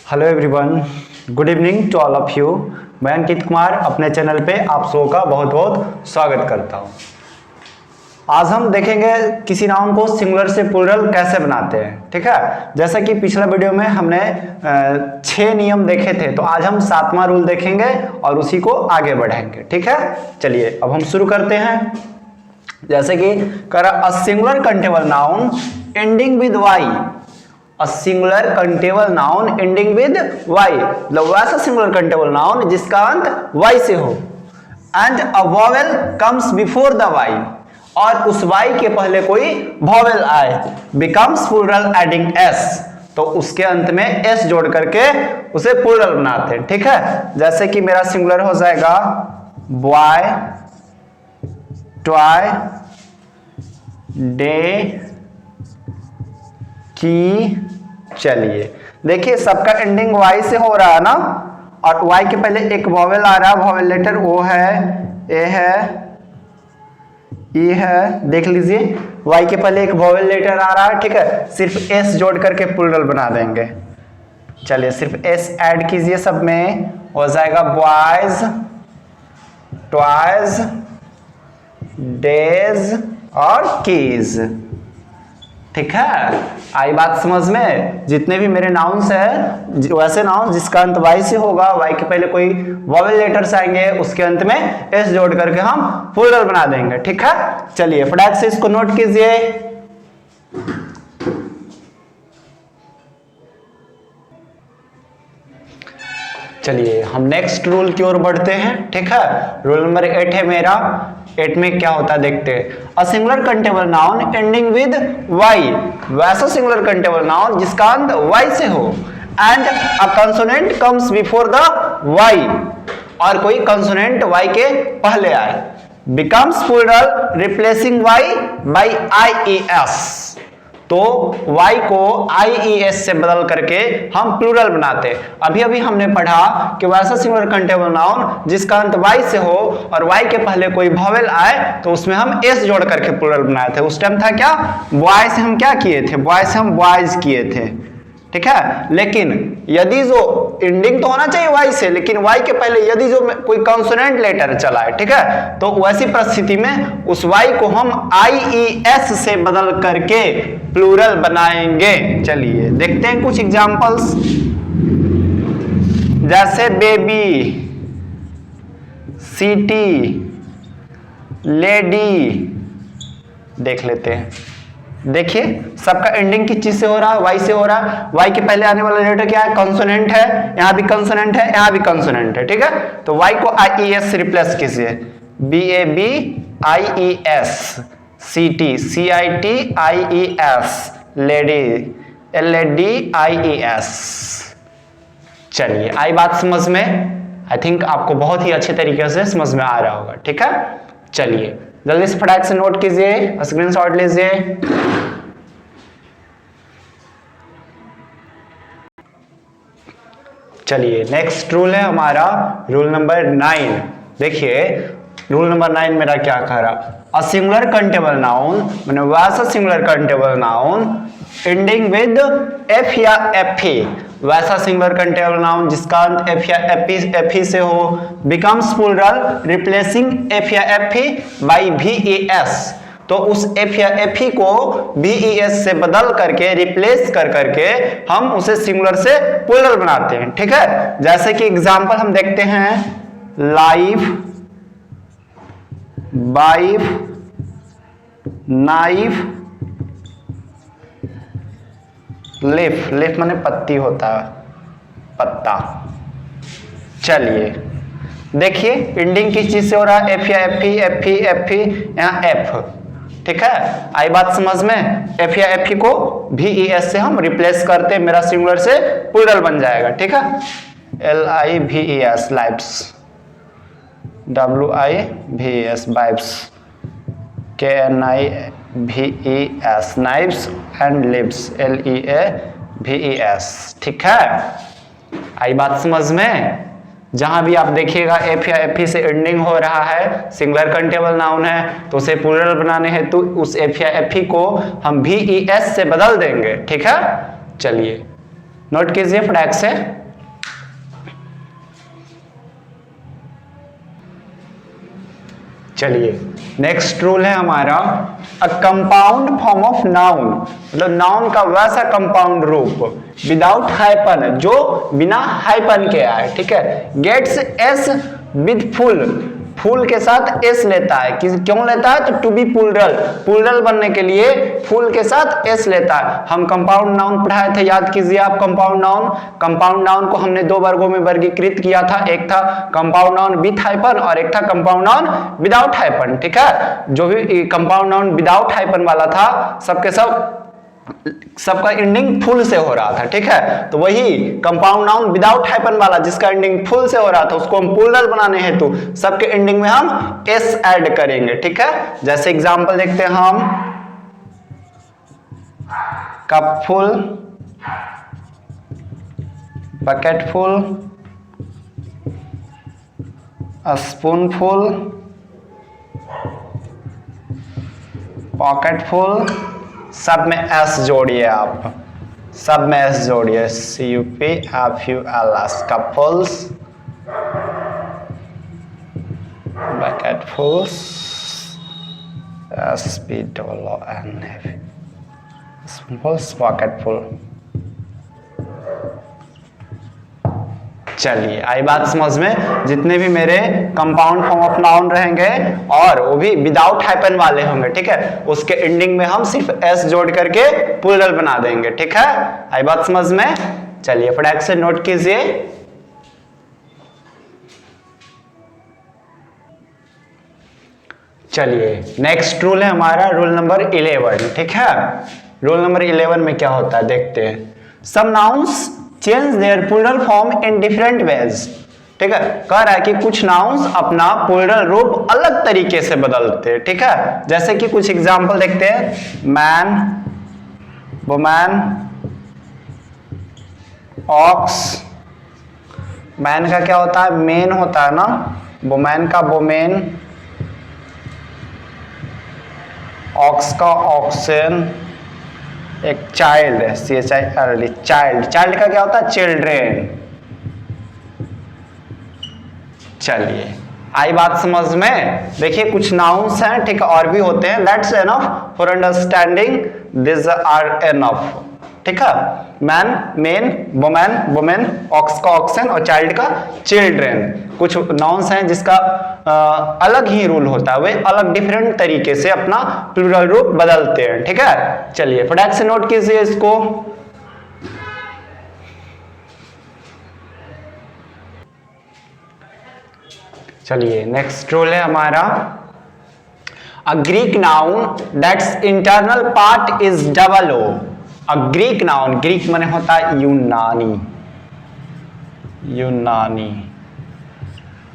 Hello everyone, good evening to all of you. मैं अंकित कुमार अपने channel पे आप सबों का बहुत बहुत स्वागत करता हूँ। आज हम देखेंगे किसी नाउन को सिंगुलर से प्लूरल कैसे बनाते हैं। ठीक है, जैसा कि पिछला वीडियो में हमने 6 नियम देखे थे, तो आज हम 7वां रूल देखेंगे और उसी को आगे बढ़ाएंगे। ठीक है, चलिए अब हम शुरू करते हैं। जैसे कि a singular countable noun ending with Y, a singular countable noun ending with y, मतलब वैसा सिंगुलर कंटेबल नाउन जिसका अंत y से हो, and a vowel comes before the y, और उस y के पहले कोई vowel आए, becomes plural adding s, तो उसके अंत में s जोड़ करके उसे प्लूरल बनाते हैं। ठीक है, जैसे कि मेरा सिंगुलर हो जाएगा boy, toy, day, की। चलिए देखिए, सबका एंडिंग y से हो रहा है ना, और y के पहले एक वॉवेल आ रहा है, वॉवेल लेटर o है, a है, e है। देख लीजिए y के पहले एक वॉवेल लेटर आ रहा है। ठीक है, सिर्फ s जोड़ करके प्लूरल बना देंगे। चलिए सिर्फ s ऐड कीजिए, सब में हो जाएगा बॉयज, टॉयज, डेज और कीज। ठीक है, आई बात समझ में। जितने भी मेरे नाउन्स हैं, वैसे नाउन जिसका अंत y से होगा, y के पहले कोई वॉवेल लेटर्स आएंगे, उसके अंत में s जोड़ करके हम प्लूरल बना देंगे। ठीक है, चलिए फटाक से इसको नोट कीजिए। चलिए हम नेक्स्ट रूल की ओर बढ़ते हैं। ठीक है, रूल नंबर 8 है मेरा। 8 में क्या होता है देखते हैं। A singular countable noun ending with Y, वैसा सिंगुलर कंटेबल नाउन जिसका अंत वाई से हो, and a consonant comes before the Y, और कोई कंसोनेंट वाई के पहले आए, becomes plural replacing Y by IES, तो y को IES से बदल करके हम प्लूरल बनाते हैं। अभी अभी हमने पढ़ा कि वैसा सिंगुलर कंटेबल नाउन जिसका अंत y से हो और y के पहले कोई वॉवेल आए, तो उसमें हम s जोड़ करके प्लूरल बनाए थे। उस टाइम था क्या, बॉय से हम क्या किए थे, बॉय से हम बॉयज किए थे। ठीक है, लेकिन यदि जो एंडिंग तो होना चाहिए y से, लेकिन y के पहले यदि जो कोई कॉन्सोनेंट लेटर चला है, ठीक है, तो वैसी परिस्थिति में उस y को हम IES से बदल करके प्लूरल बनाएंगे। चलिए देखते हैं कुछ एग्जांपल्स। जैसे बेबी, सिटी, लेडी, देख लेते हैं। देखिए सबका एंडिंग किस चीज से हो रहा है, y से हो रहा है। y के पहले आने वाला लेटर क्या है, कॉन्सोनेंट है, यहां भी कॉन्सोनेंट है, यहां भी कॉन्सोनेंट है। ठीक है, तो y को IES से रिप्लेस कीजिए, BAB IES, CT CIT IES, lady LAD IES। चलिए आई बात समझ में। आई थिंक आपको बहुत ही अच्छे तरीके से समझ में आ रहा होगा। ठीक है, चलिए जल्दी से फटाक से नोट कीजिए, स्क्रीनशॉट लीजिए। चलिए नेक्स्ट रूल है हमारा रूल नंबर 9। देखिए रूल नंबर 9 मेरा क्या कह रहा, अ सिंगुलर कंटेबल नाउन, मैंने वैसा singular countable noun ending with f या fe, वैसा सिंगुलर कंटेबल नाउन जिसका अंत f या fe से हो, बिकम्स प्लूरल रिप्लेसिंग f या fe बाई VES, तो उस f या fe को VES से बदल करके रिप्लेस कर करके हम उसे सिंगुलर से प्लूरल बनाते हैं। ठीक है, जैसे कि एग्जांपल हम देखते हैं, लाइफ, वाइफ, नाइफ, लिफ, लिफ माने पत्ती होता है, पत्ता। चलिए देखिए एंडिंग किस चीज से हो रहा है, f या fe, यहाँ f। ठीक है, आई बात समझ में। f या fe को VES से हम रिप्लेस करते, मेरा सिंगुलर से प्लूरल बन जाएगा। ठीक है, LIVES lives, WIVES wives, KNIVES knives, and leaves LEAVES। ठीक है, आई बात समझ में। जहां भी आप देखिएगा f या fe से एंडिंग हो रहा है, सिंगुलर कंटेबल नाउन है, तो उसे प्लूरल बनाने हैं तो उस f या fe को हम VES से बदल देंगे। ठीक है, चलिए नोट कीजिए फटाक से। चलिए नेक्स्ट रूल है हमारा, a compound form of noun, मतलब नाउन का वैसा कंपाउंड रूप विदाउट हाइपन, जो बिना हाइपन के आए, ठीक है, gets S with full, full के साथ एस लेता है, क्यों लेता है, तो टू बी प्लूरल, प्लूरल बनने के लिए फुल के साथ एस लेता है। हम कंपाउंड नाउन पढ़ाए थे, याद कीजिए आप कंपाउंड नाउन। कंपाउंड नाउन को हमने दो वर्गों में वर्गीकृत किया था, एक था कंपाउंड नाउन विथ हाइपन और एक था कंपाउंड नाउन विदाउट हाइपन, ठीक है। जो भी कंपाउंड नाउन विदाउट हाइपन वाला था, सबका एंडिंग फुल से हो रहा था, ठीक है। तो वही कंपाउंड नाउन विदाउट हाइपन वाला जिसका एंडिंग फुल से हो रहा था, उसको हम प्लूरल बनाने हेतु सबके एंडिंग में हम एस ऐड करेंगे, ठीक है। जैसे एग्जांपल देखते हैं हम, cup full, bucket full, spoon full, pocket full, सब में एस जोड़िए आप, सब में एस जोड़िए, CUPFULS, कपल्स, बकेटफुल्स, SPOON, स्पूनफुल्स, पॉकेटफुल। चलिए आई बात समझ में, जितने भी मेरे कंपाउंड फॉर्म ऑफ नाउन रहेंगे और वो भी विदाउट हाइपन वाले होंगे, ठीक है, उसके एंडिंग में हम सिर्फ एस जोड़ करके प्लूरल बना देंगे, ठीक है। आई बात समझ में। चलिए फटाक से नोट कीजिए। चलिए नेक्स्ट रूल है हमारा, रूल नंबर 11, ठीक है। रूल नंबर 11 में क्या होता है देखते हैं। Some nouns change their plural form in different ways, ठीक है। कह रहा है कि कुछ नाउन्स अपना प्लूरल रूप अलग तरीके से बदलते हैं, ठीक है। जैसे कि कुछ एग्जांपल देखते हैं, मैन, वुमैन, ऑक्स। मैन का क्या होता है, मेन होता है ना, वुमैन का वुमेन, ऑक्स का ऑक्सन, एक चाइल्ड है, CHILD, चाइल्ड, चाइल्ड का क्या होता है, चिल्ड्रेन। चलिए आई बात समझ में। देखिए कुछ नाउन्स हैं, ठीक है, और भी होते हैं, that's enough for understanding, this are enough, ठीक है। Man, men, woman, women, ox का ऑक्सन और चाइल्ड का चिल्ड्रेन। कुछ नाउन्स हैं जिसका अलग ही रूल होता है, वे अलग डिफरेंट तरीके से अपना प्लूरल रूप बदलते हैं, ठीक है। चलिए फटाक से नोट कीजिए इसको। चलिए नेक्स्ट रूल है हमारा, a Greek noun that's internal part is double O. A Greek noun, Greek माने होता है यूनानी, यूनानी,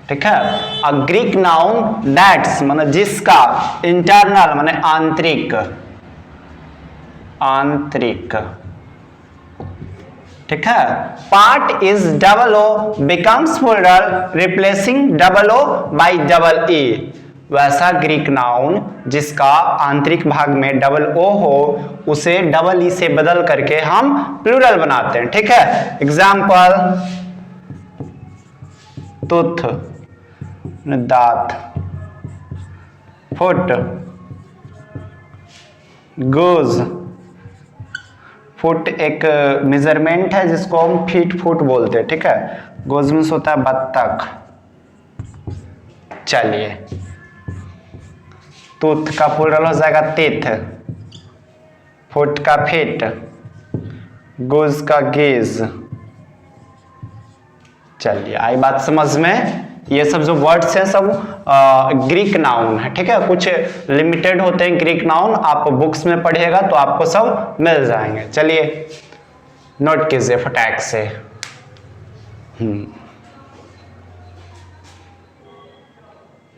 ठीक है। अ ग्रीक नाउन दैट्स माने जिसका, इंटरनल माने आंतरिक, आंतरिक, ठीक है, part is double O becomes plural replacing double O by double A. वैसा ग्रीक नाउन जिसका आंतरिक भाग में डबल ओ हो, उसे डबल ई से बदल करके हम प्लूरल बनाते हैं, ठीक है। एग्जाम्पल, टूथ, दांत, फुट, गोज, फुट एक मेजरमेंट है जिसको हम फीट फुट बोलते हैं, ठीक है। गोज मीन्स होता है बत्तख। चलिए टूथ का प्लूरल हो जाएगा टीथ, फुट का फीट, गोज का गेज। चलिए आई बात समझ में। ये सब जो वर्ड्स हैं सब ग्रीक नाउन है, ठीक है। कुछ लिमिटेड होते हैं ग्रीक नाउन, आप बुक्स में पढ़िएगा तो आपको सब मिल जाएंगे। चलिए नोट कीजिए फटाक से।